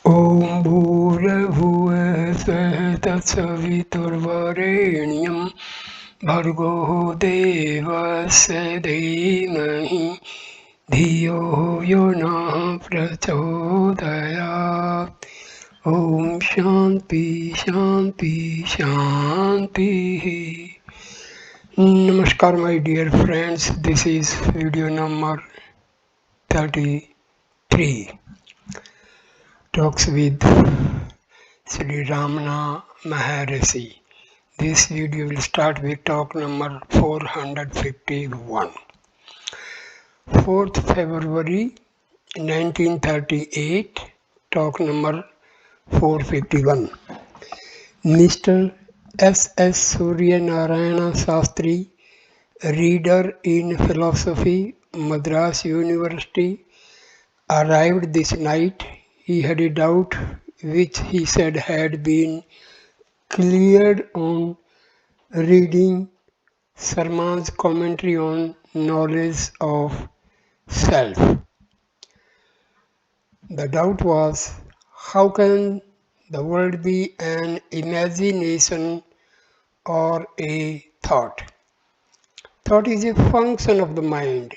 ॐ भूर्भुवः स्वः तत्सवितुर्वरेण्यं भर्गो देवस्य धीमहि धियो यो नः प्रचोदयात्। ॐ शान्ति शान्ति शान्तिः. Namaskar my dear friends, this is video number 33. Talks with Sri Ramana Maharshi. This video will start with talk number 451. 4th February 1938, talk number 451. Mr. S.S. Surya Narayana Shastri, reader in philosophy, Madras University, arrived this night. He had a doubt which he said had been cleared on reading Sarma's commentary on knowledge of self. The doubt was, how can the world be an imagination or a thought? Thought is a function of the mind.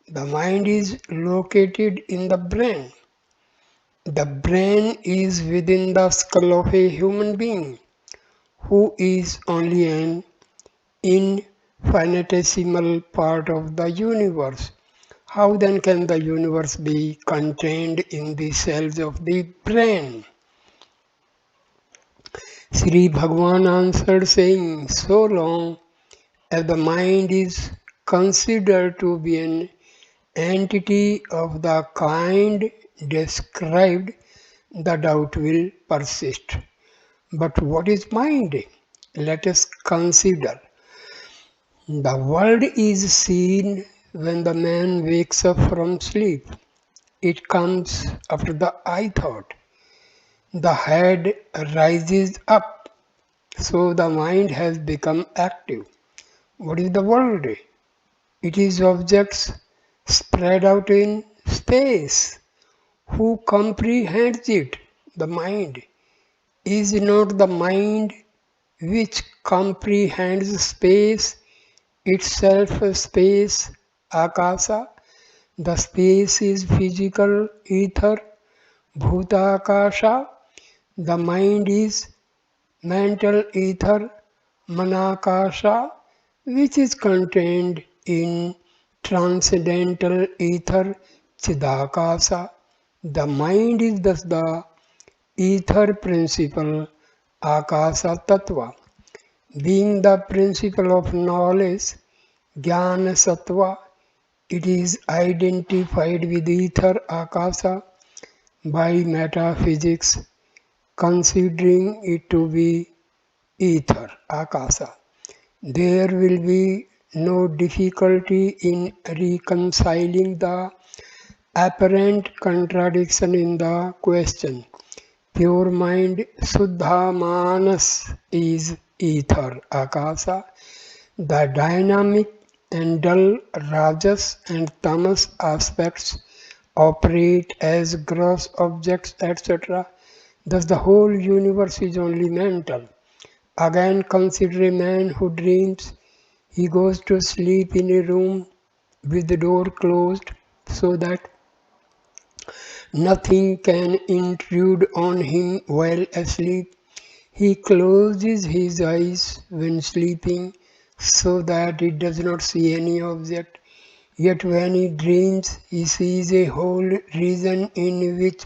The mind is located in the brain. The brain is within the skull of a human being who is only an infinitesimal part of the universe. How then can the universe be contained in the cells of the brain? Sri Bhagavan answered saying, so long as the mind is considered to be an entity of the kind described, the doubt will persist. But what is mind? Let us consider. The world is seen when the man wakes up from sleep. It comes after the eye thought. The head rises up, so the mind has become active. What is the world? It is objects spread out in space. Who comprehends it? The mind. Is not the mind which comprehends space itself space, akasa? The space is physical ether, bhutakasha. The mind is mental ether, manakasha, which is contained in transcendental ether, chidakasa. The mind is thus the ether principle, akasa tattva. Being the principle of knowledge, jnana sattva, it is identified with ether, akasa, by metaphysics, considering it to be ether, akasa. There will be no difficulty in reconciling the apparent contradiction in the question. Pure mind, Suddha Manas, is ether, akasa. The dynamic and dull rajas and tamas aspects operate as gross objects, etc. Thus the whole universe is only mental. Again, consider a man who dreams. He goes to sleep in a room with the door closed so that nothing can intrude on him while asleep. He closes his eyes when sleeping so that he does not see any object. Yet when he dreams, he sees a whole region in which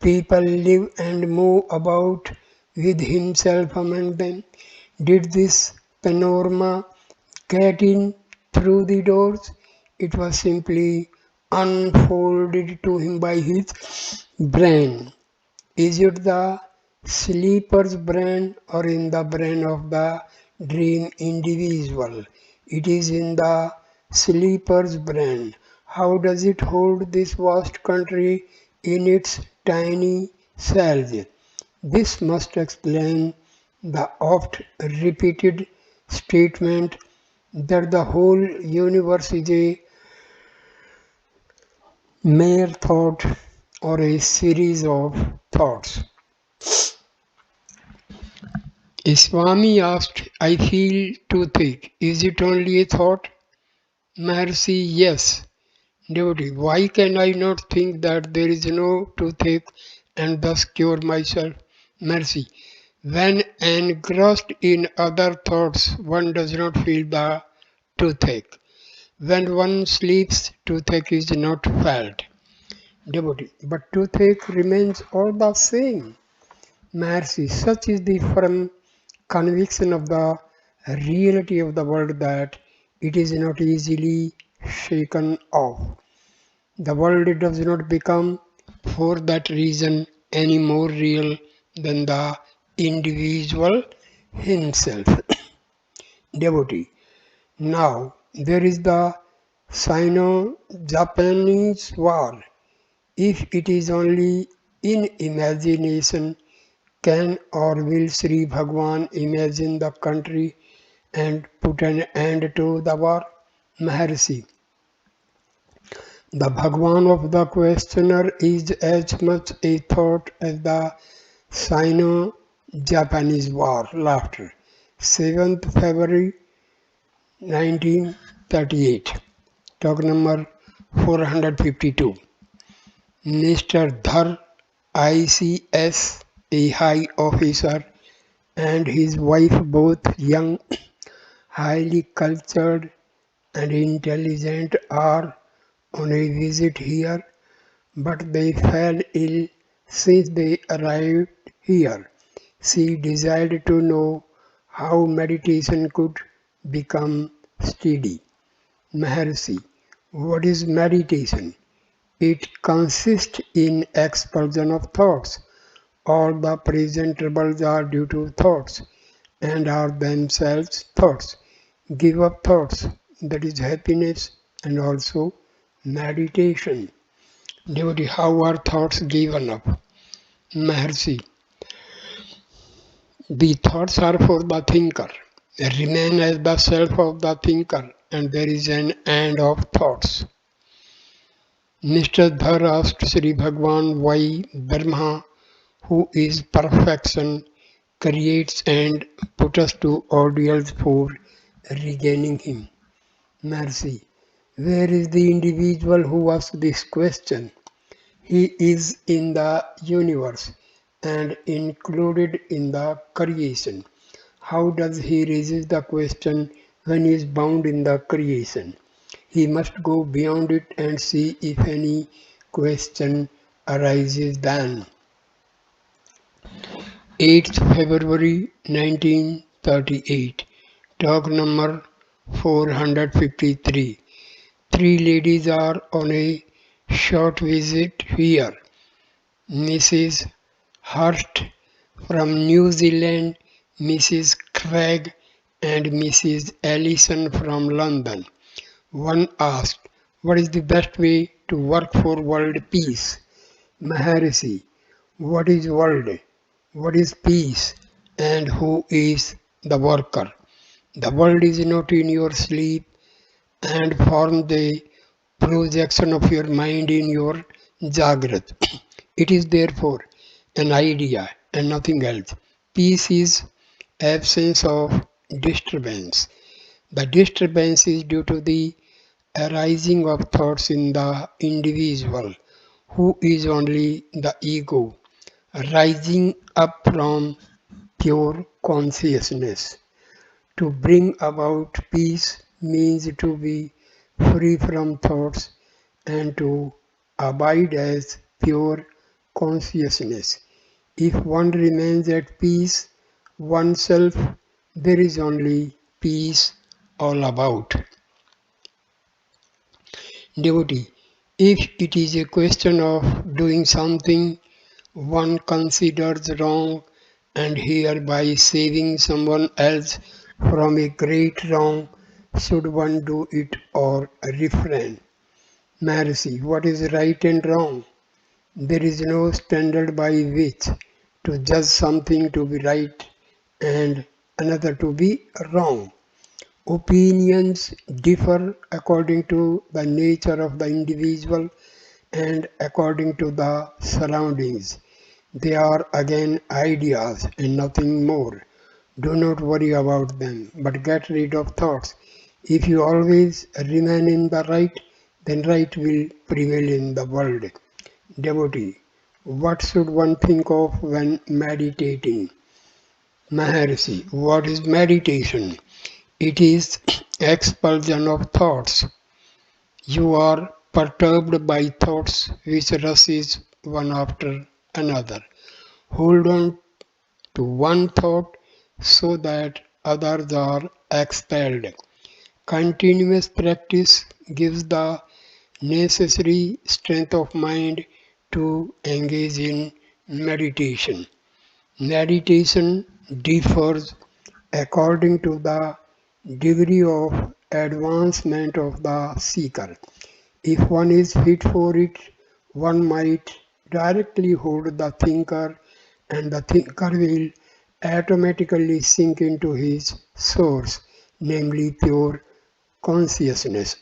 people live and move about with himself among them. Did this panorama get in through the doors? It was simply unfolded to him by his brain. Is it the sleeper's brain or in the brain of the dream individual? It is in the sleeper's brain. How does it hold this vast country in its tiny cells? This must explain the oft repeated statement that the whole universe is a mere thought or a series of thoughts. Swami asked, I feel toothache. Is it only a thought? Maharshi, yes. Devotee, why can I not think that there is no toothache and thus cure myself? Mercy. When engrossed in other thoughts, one does not feel the toothache. When one sleeps, toothache is not felt. Devotee, but toothache remains all the same. Mercy, such is the firm conviction of the reality of the world that it is not easily shaken off. The world does not become, for that reason, any more real than the individual himself. Devotee. Now, there is the Sino-Japanese war. If it is only in imagination, can or will Sri Bhagwan imagine the country and put an end to the war? Maharshi. The Bhagwan of the questioner is as much a thought as the Sino-Japanese War. Laughter. 7th February 1938. Talk number 452. Mr. Dhar, ICS, a high officer, and his wife, both young, highly cultured, and intelligent, are on a visit here, but they fell ill since they arrived here. She desired to know how meditation could become steady. Maharshi, what is meditation? It consists in expulsion of thoughts. All the present troubles are due to thoughts and are themselves thoughts. Give up thoughts, that is happiness, and also meditation. Devotee, how are thoughts given up? Maharshi, the thoughts are for the thinker. They remain as the self of the thinker, and there is an end of thoughts. Mr. Dhar asked Sri Bhagwan why Brahma, who is perfection, creates and puts us to ordeals for regaining him. Mercy. Where is the individual who asked this question? He is in the universe and included in the creation. How does he resist the question when he is bound in the creation? He must go beyond it and see if any question arises then. 8th February 1938. Talk number 453. Three ladies are on a short visit here. Mrs. Hurst from New Zealand, Mrs. Craig, and Mrs. Ellison from London. One asked, what is the best way to work for world peace? Maharshi, what is world? What is peace? And who is the worker? The world is not in your sleep and forms the projection of your mind in your Jagrat. It is therefore an idea and nothing else. Peace is absence of disturbance. The disturbance is due to the arising of thoughts in the individual, who is only the ego, rising up from pure consciousness. To bring about peace means to be free from thoughts and to abide as pure consciousness. If one remains at peace oneself, there is only peace all about. Devotee, if it is a question of doing something one considers wrong and hereby saving someone else from a great wrong, should one do it or refrain? Maharshi, what is right and wrong? There is no standard by which to judge something to be right and another to be wrong. Opinions differ according to the nature of the individual and according to the surroundings. They are again ideas and nothing more. Do not worry about them, but get rid of thoughts. If you always remain in the right, then right will prevail in the world. Devotee, what should one think of when meditating? Maharshi, what is meditation? It is expulsion of thoughts. You are perturbed by thoughts which rushes one after another. Hold on to one thought so that others are expelled. Continuous practice gives the necessary strength of mind to engage in meditation. Meditation differs according to the degree of advancement of the seeker. If one is fit for it, one might directly hold the thinker, and the thinker will automatically sink into his source, namely pure consciousness.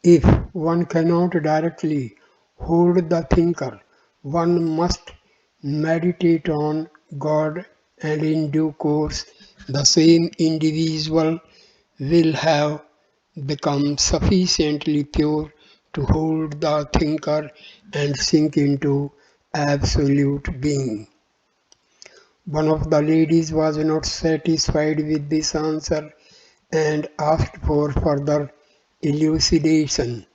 If one cannot directly hold the thinker, one must meditate on God, and in due course the same individual will have become sufficiently pure to hold the thinker and sink into absolute being. One of the ladies was not satisfied with this answer and asked for further elucidation.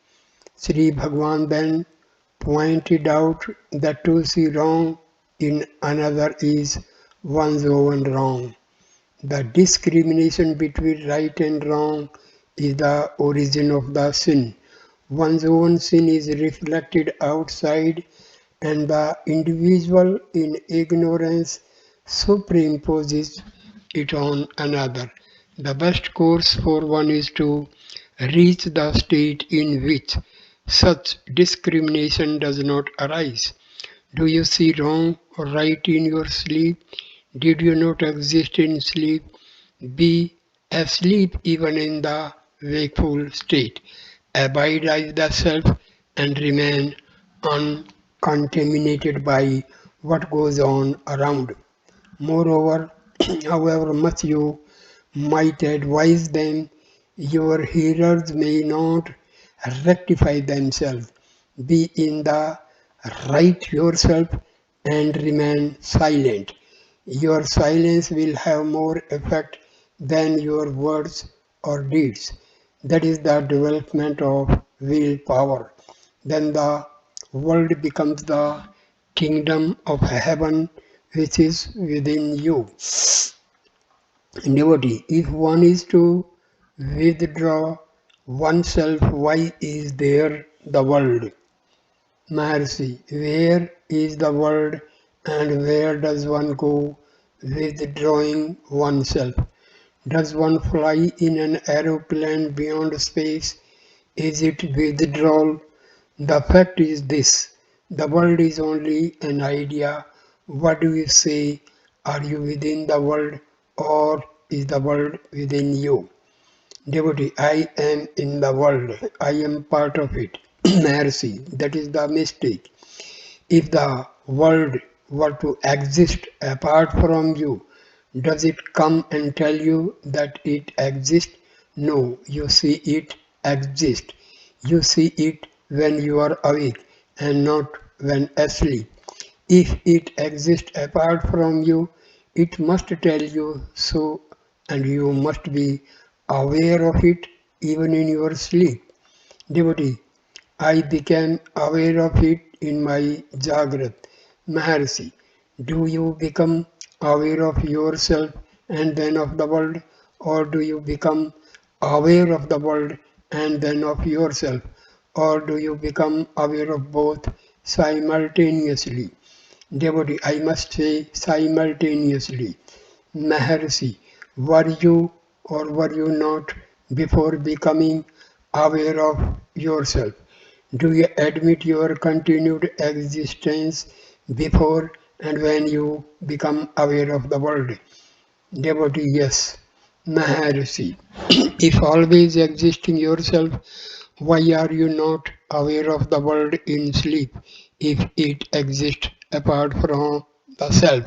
Sri Bhagwan then pointed out that to see wrong in another is one's own wrong. The discrimination between right and wrong is the origin of the sin. One's own sin is reflected outside, and the individual in ignorance superimposes it on another. The best course for one is to reach the state in which such discrimination does not arise. Do you see wrong or right in your sleep? Did you not exist in sleep? Be asleep even in the wakeful state. Abide as the self and remain uncontaminated by what goes on around. Moreover, however much you might advise them, your hearers may not rectify themselves. Be in the right yourself and remain silent. Your silence will have more effect than your words or deeds. That is the development of willpower. Then the world becomes the kingdom of heaven which is within you. Devotee, if one is to withdraw oneself, why is there the world? Maharshi, where is the world and where does one go withdrawing oneself? Does one fly in an aeroplane beyond space? Is it withdrawal? The fact is this: the world is only an idea. What do you say? Are you within the world or is the world within you? Devotee, I am in the world. I am part of it. Mercy, that is the mistake. If the world were to exist apart from you, does it come and tell you that it exists? No, you see it exist. You see it when you are awake and not when asleep. If it exists apart from you, it must tell you so, and you must be aware of it even in your sleep. Devotee, I became aware of it in my Jagrat. Maharshi, do you become aware of yourself and then of the world, or do you become aware of the world and then of yourself, or do you become aware of both simultaneously? Devotee, I must say simultaneously. Maharshi, were you or were you not before becoming aware of yourself? Do you admit your continued existence before and when you become aware of the world? Devotee, yes. Maharshi, if always existing yourself, why are you not aware of the world in sleep if it exists apart from the self.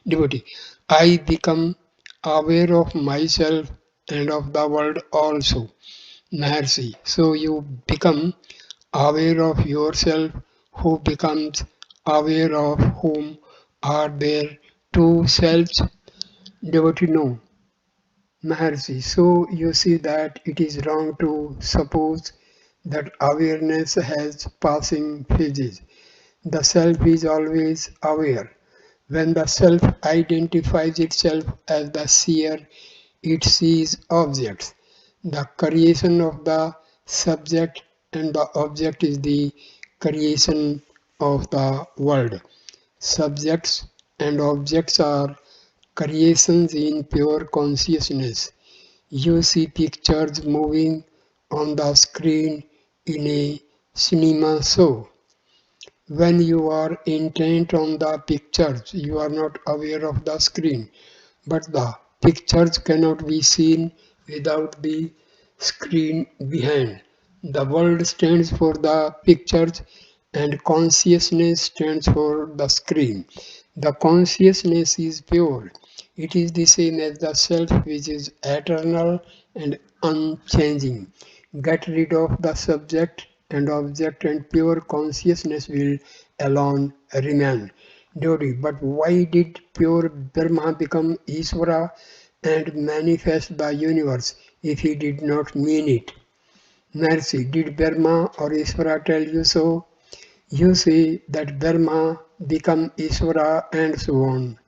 Devotee, I become aware of myself and of the world also. Maharshi, so you become aware of yourself, who becomes aware of whom are there two selves? Devotee, no. Maharshi, so you see that it is wrong to suppose that awareness has passing phases. The self is always aware. When the self identifies itself as the seer, it sees objects. The creation of the subject and the object is the creation of the world. Subjects and objects are creations in pure consciousness. You see pictures moving on the screen in a cinema show. When you are intent on the pictures, you are not aware of the screen, but the pictures cannot be seen without the screen behind. The world stands for the pictures and consciousness stands for the screen. The consciousness is pure. It is the same as the self which is eternal and unchanging. Get rid of the subject and object and pure consciousness will alone remain. Devotee, but why did pure Brahma become Ishvara and manifest the universe if he did not mean it? Mercy, did Brahma or Ishvara tell you so? You say that Brahma become Ishvara and so on.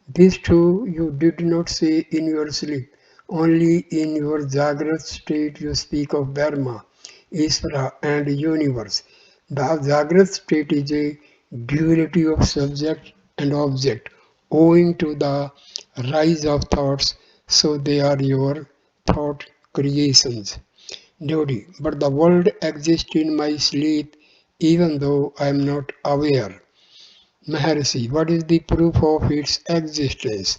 This too you did not say in your sleep. Only in your Jagrat state you speak of Brahma, Ishvara and universe. The Jagrat state is a duality of subject and object owing to the rise of thoughts, so they are your thought creations. Devotee, but the world exists in my sleep even though I am not aware. Maharshi, what is the proof of its existence?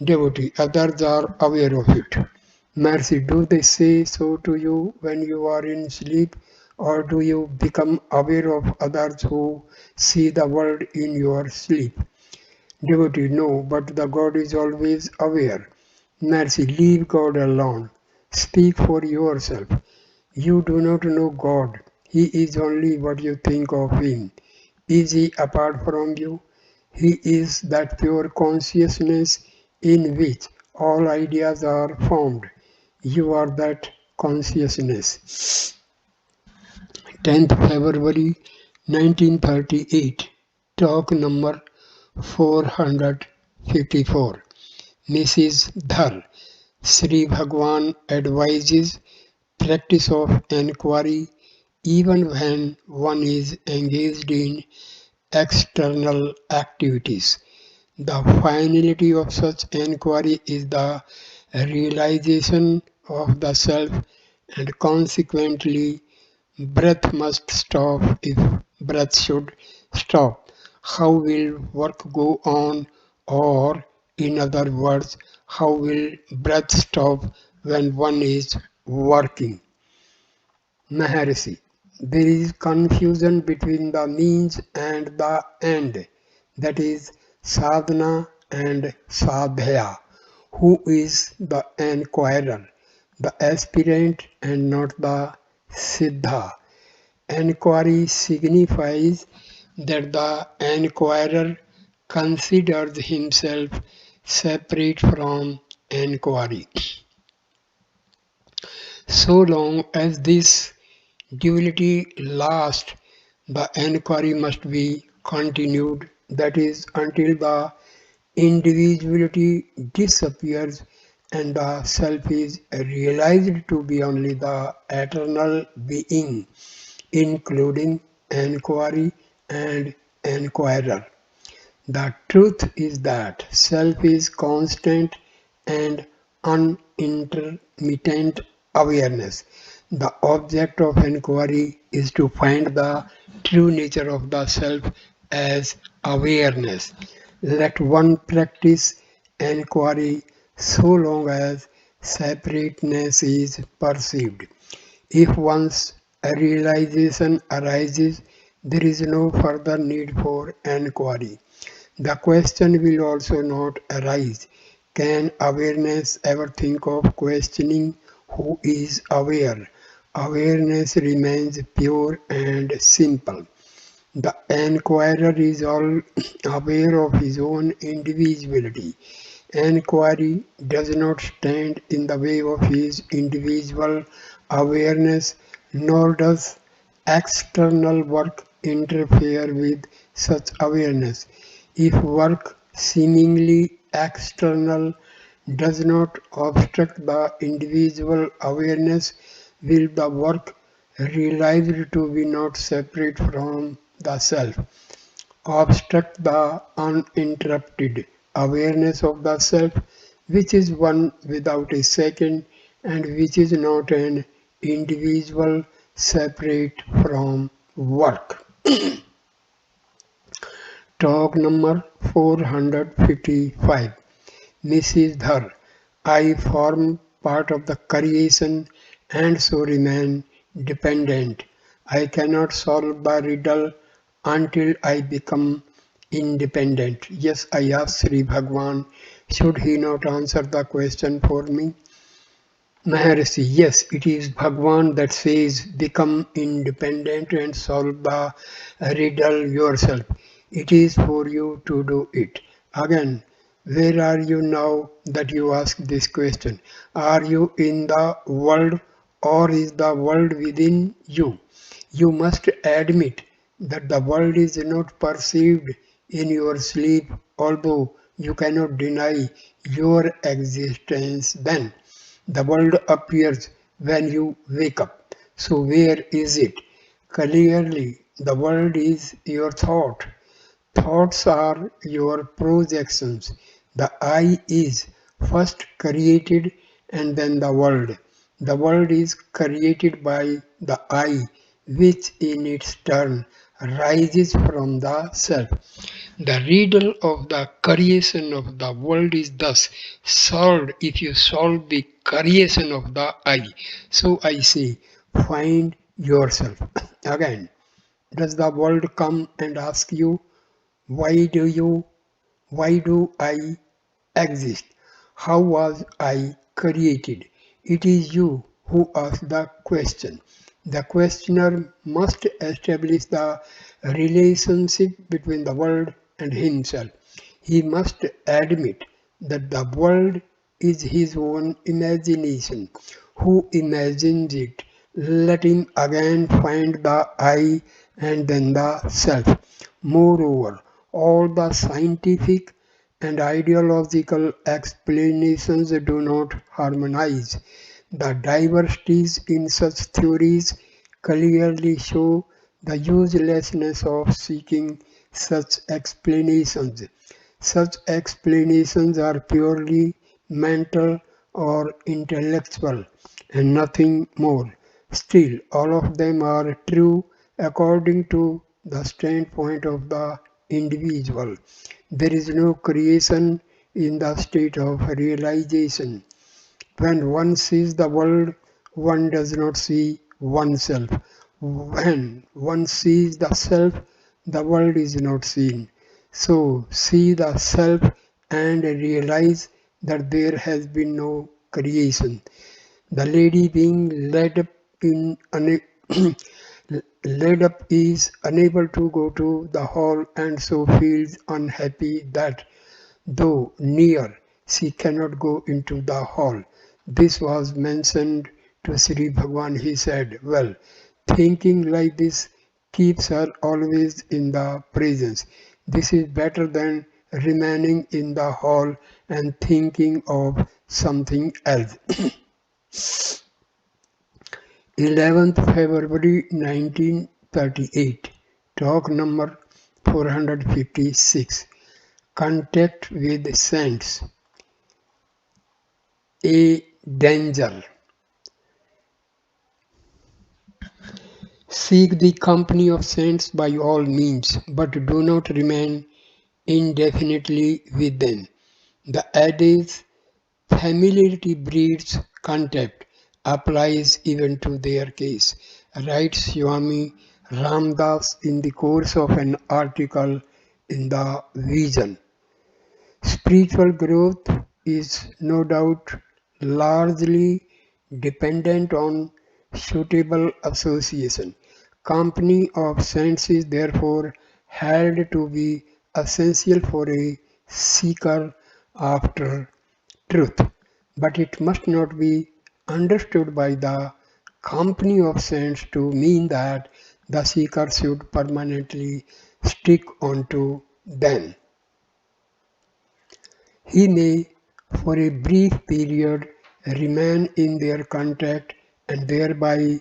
Devotee, others are aware of it. Maharshi, do they say so to you when you are in sleep, or do you become aware of others who see the world in your sleep? Devotee, no, but the God is always aware. Maharshi, leave God alone. Speak for yourself. You do not know God. He is only what you think of Him. Is He apart from you? He is that pure consciousness in which all ideas are formed. You are that consciousness. 10th February 1938. Talk number 454. Mrs. Dhar. Sri Bhagwan advises practice of enquiry even when one is engaged in external activities. The finality of such enquiry is the realization of the self, and consequently breath must stop if breath should stop. How will work go on, or in other words, how will breath stop when one is working? Maharshi, there is confusion between the means and the end, that is sadhana and sadhya. Who is the enquirer? The aspirant and not the siddha. Enquiry signifies that the enquirer considers himself separate from enquiry. So long as this duality lasts, the enquiry must be continued, that is, until the individuality disappears and the self is realized to be only the eternal being, including enquiry and enquirer. The truth is that self is constant and unintermittent awareness. The object of inquiry is to find the true nature of the self as awareness. Let one practice inquiry so long as separateness is perceived. If one's a realization arises, there is no further need for enquiry. The question will also not arise, can awareness ever think of questioning who is aware? Awareness remains pure and simple. The enquirer is all aware of his own individuality. Enquiry does not stand in the way of his individual awareness, nor does external work interfere with such awareness. If work seemingly external does not obstruct the individual awareness, will the work realized to be not separate from the self, obstruct the uninterrupted awareness of the self, which is one without a second and which is not an individual separate from work. Talk number 455. Mrs. Dhar, I form part of the creation and so remain dependent. I cannot solve the riddle until I become independent. Yes, I asked Sri Bhagwan, should he not answer the question for me? Maharshi, yes, it is Bhagwan that says, become independent and solve the riddle yourself. It is for you to do it. Again, where are you now that you ask this question? Are you in the world or is the world within you? You must admit that the world is not perceived in your sleep, although you cannot deny your existence then. The world appears when you wake up. So where is it? Clearly, the world is your thought. Thoughts are your projections. The I is first created and then the world. The world is created by the I, which in its turn rises from the self. The riddle of the creation of the world is thus solved if you solve the creation of the I. So I say, find yourself. Again, does the world come and ask you, why do you, why do I exist? How was I created? It is you who ask the question. The questioner must establish the relationship between the world and himself. He must admit that the world is his own imagination. Who imagines it? Let him again find the I and then the self. Moreover, all the scientific and ideological explanations do not harmonize. The diversities in such theories clearly show the uselessness of seeking such explanations. Such explanations are purely mental or intellectual and nothing more. Still, all of them are true according to the standpoint of the individual. There is no creation in the state of realization. When one sees the world, one does not see oneself. When one sees the self, the world is not seen. So see the self and realize that there has been no creation. The lady being led up is unable to go to the hall and so feels unhappy that though near, she cannot go into the hall. This was mentioned to Sri Bhagwan. He said, well, thinking like this keeps her always in the presence. This is better than remaining in the hall and thinking of something else. 11th February 1938, talk number 456. Contact with saints. A danger. Seek the company of saints by all means, but do not remain indefinitely with them. The adage, familiarity breeds contempt, applies even to their case. writes Swami Ramdas in the course of an article in the Vision. Spiritual growth is no doubt largely dependent on suitable association. Company of saints is therefore held to be essential for a seeker after truth, but it must not be understood by the company of saints to mean that the seeker should permanently stick onto them. He may, for a brief period, remain in their contact and thereby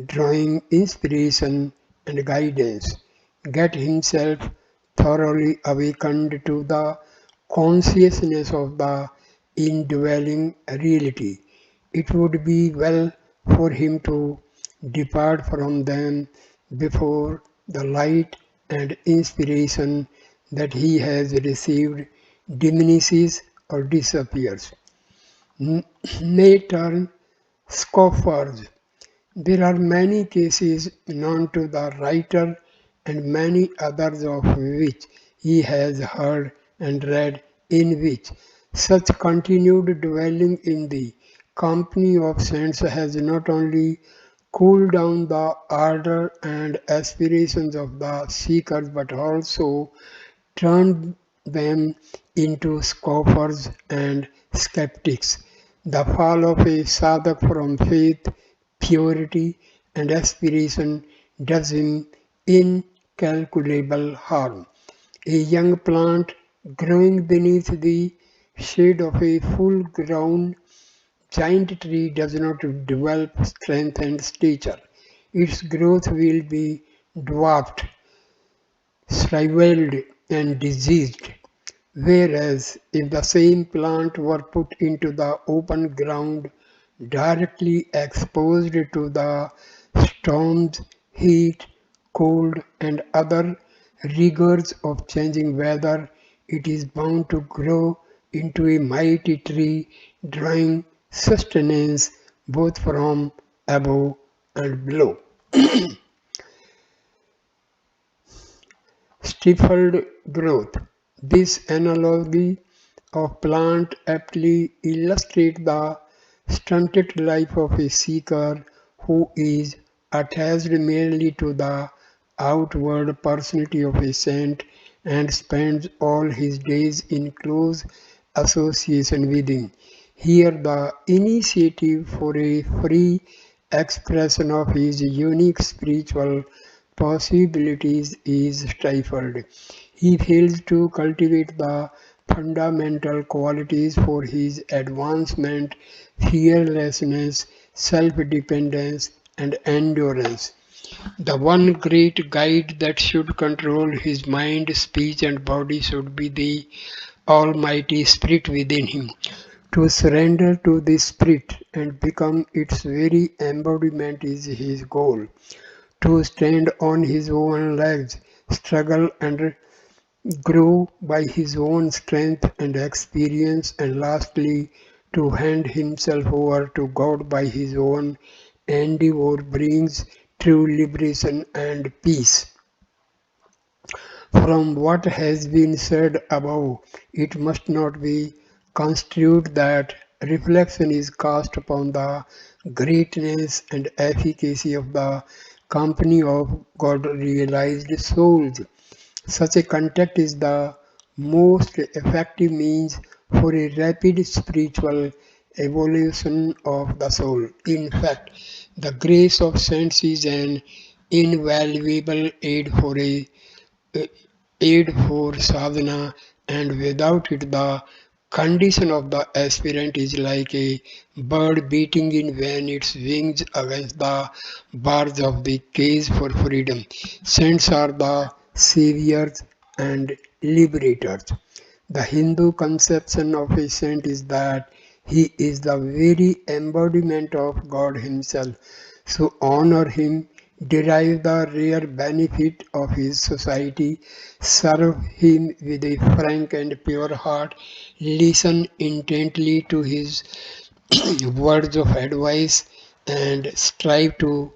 drawing inspiration and guidance, get himself thoroughly awakened to the consciousness of the indwelling reality. It would be well for him to depart from them before the light and inspiration that he has received diminishes or disappears, may turn scoffers. There are many cases known to the writer and many others of which he has heard and read, in which such continued dwelling in the company of saints has not only cooled down the ardor and aspirations of the seekers but also turned them into scoffers and skeptics. The fall of a sadhak from faith, purity, and aspiration does him incalculable harm. A young plant growing beneath the shade of a full grown giant tree does not develop strength and stature. Its growth will be dwarfed, shriveled, and diseased. Whereas if the same plant were put into the open ground, directly exposed to the storms, heat, cold, and other rigors of changing weather, it is bound to grow into a mighty tree, drawing sustenance both from above and below. Stifled growth. This analogy of plant aptly illustrates the stunted life of a seeker who is attached merely to the outward personality of a saint and spends all his days in close association with him. Here the initiative for a free expression of his unique spiritual possibilities is stifled. He fails to cultivate the fundamental qualities for his advancement: fearlessness, self-dependence, and endurance. The one great guide that should control his mind, speech, and body should be the Almighty Spirit within him. To surrender to this Spirit and become its very embodiment is his goal. To stand on his own legs, struggle and grow by his own strength and experience, and lastly, to hand himself over to God by his own endeavor brings true liberation and peace. From what has been said above, it must not be construed that reflection is cast upon the greatness and efficacy of the company of God realized souls. Such a contact is the most effective means for a rapid spiritual evolution of the soul. In fact, the grace of saints is an invaluable aid for sadhana, and without it the condition of the aspirant is like a bird beating in vain its wings against the bars of the cage for freedom. Saints are the saviors and liberators. The Hindu conception of a saint is that he is the very embodiment of God himself. So honor him, derive the rare benefit of his society, serve him with a frank and pure heart, listen intently to his words of advice, and strive to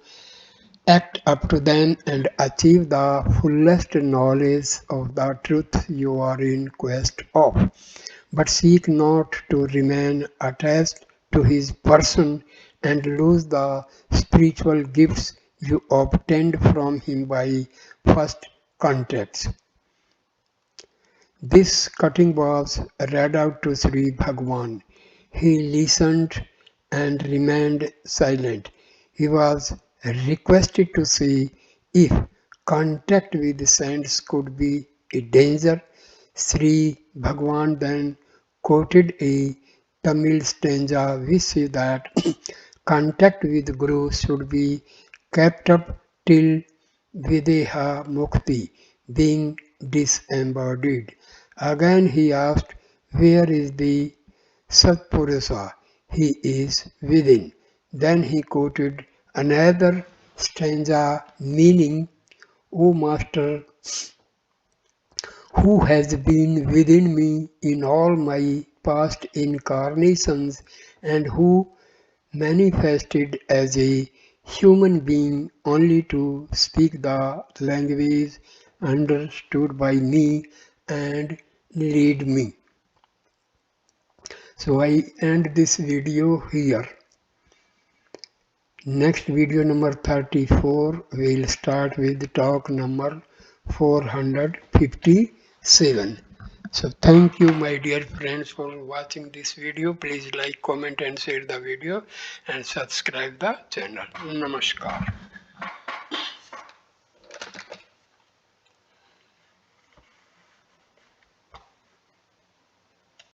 Act up to them and achieve the fullest knowledge of the truth you are in quest of. But seek not to remain attached to his person and lose the spiritual gifts you obtained from him by first contacts. This cutting was read out to Sri Bhagwan. He listened and remained silent. He was requested to see if contact with saints could be a danger. Sri Bhagwan then quoted a Tamil stanza which says that contact with Guru should be kept up till Videha Mukti, being disembodied. Again he asked, where is the Satpurusha? He is within. Then he quoted another stanza meaning, O Master, who has been within me in all my past incarnations and who manifested as a human being only to speak the language understood by me and lead me. So I end this video here. Next video number 34 will start with talk number 457. So thank you my dear friends for watching this video. Please like, comment and share the video and subscribe the channel. Namaskar.